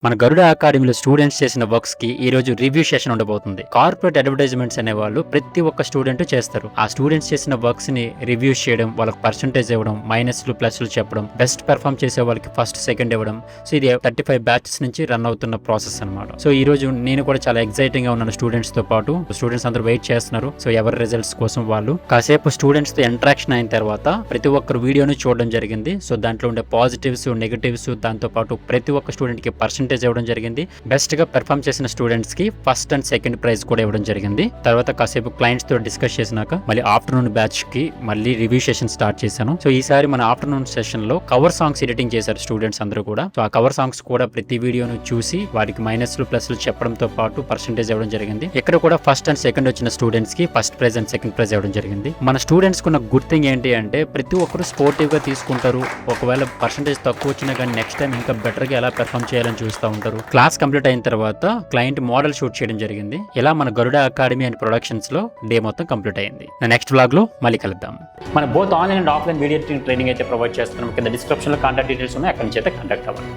మన గరుడ అకాడమీలో స్టూడెంట్స్ చేసిన వర్క్స్ కి ఈ రోజు రివ్యూ సెషన్ ఉండబోతుంది. కార్పొరేట్ అడ్వర్టైజ్మెంట్స్ అనే వాళ్ళు ప్రతి ఒక్క స్టూడెంట్ చేస్తారు. ఆ స్టూడెంట్స్ చేసిన వర్క్స్ ని రివ్యూ చేయడం, వాళ్ళకి పర్సంటేజ్ ఇవ్వడం, మైనస్లు ప్లస్లు చెప్పడం, బెస్ట్ పెర్ఫామ్ చేసే వాళ్ళకి ఫస్ట్ సెకండ్ ఇవ్వడం. సో ఇది 35 బ్యాచెస్ నుంచి రన్ అవుతున్న ప్రాసెస్ అనమాట. సో ఈ రోజు నేను కూడా చాలా ఎక్సైటింగ్ గా ఉన్నాను స్టూడెంట్స్ తో పాటు. స్టూడెంట్స్ అందరూ వెయిట్ చేస్తున్నారు. సో ఎవరి రిజల్ట్స్ కోసం వాళ్ళు కాసేపు స్టూడెంట్స్ తో ఇంటరాక్షన్ అయిన తర్వాత ప్రతి ఒక్కరు వీడియోని చూడడం జరిగింది. సో దాంట్లో ఉండే పాజిటివ్స్, నెగటివ్స్, దాంతో పాటు ప్రతి ఒక్క స్టూడెంట్ కి పర్సంటేజ్ ఇవ్వడం జరిగింది. బెస్ట్ గా పెర్ఫామ్ చేసిన స్టూడెంట్స్ కి ఫస్ట్ అండ్ సెకండ్ ప్రైజ్ కూడా ఇవ్వడం జరిగింది. తర్వాత కాసేపు క్లయింట్స్ తో డిస్కస్ చేసినాక మళ్ళీ ఆఫ్టర్నూన్ బ్యాచ్ కి మళ్ళీ రివ్యూ సెషన్ స్టార్ట్ చేశాను. సో ఈసారి మన ఆఫ్టర్నూన్ సెషన్ లో కవర్ సాంగ్స్ ఎడిటింగ్ చేశారు స్టూడెంట్స్ అందరూ కూడా. సో ఆ కవర్ సాంగ్స్ కూడా ప్రతి వీడియోను చూసి వారికి మైనస్లు ప్లస్లు చెప్పడంతో పాటు పర్సంటేజ్ ఇవ్వడం జరిగింది. ఇక్కడ కూడా ఫస్ట్ అండ్ సెకండ్ వచ్చిన స్టూడెంట్స్ కి first prize and second prize ఇవ్వడం జరిగింది. మన స్టూడెంట్స్ కున్న గుడ్ థింగ్ ఏంటి అంటే ప్రతి ఒక్కరు స్పోర్టివ్ గా తీసుకుంటారు. ఒకవేళ పర్సంటేజ్ తక్కువ వచ్చినా కానీ నెక్స్ట్ టైం ఇంకా బెటర్ గా ఎలా పెర్ఫామ్ చేయాలని చూస్తూ ఉంటారు. క్లాస్ కంప్లీట్ అయిన తర్వాత క్లయింట్ మోడల్ షూట్ చేయడం జరిగింది. ఇలా మన గరుడ అకాడమీ అండ్ ప్రొడక్షన్స్ లో డే మొత్తం కంప్లీట్ అయింది. నెక్స్ట్ వ్లాగ్ లో మళ్ళీ కలుద్దాం. మన both online and offline video training అయితే ప్రొవైడ్ చేస్తున్నాం. కింద డిస్క్రిప్షన్ లో కాంటాక్ట్ డీటెయిల్స్ ఉన్నాయి, అక్కడి నుంచి అయితే కాంటాక్ట్ అవ్వండి.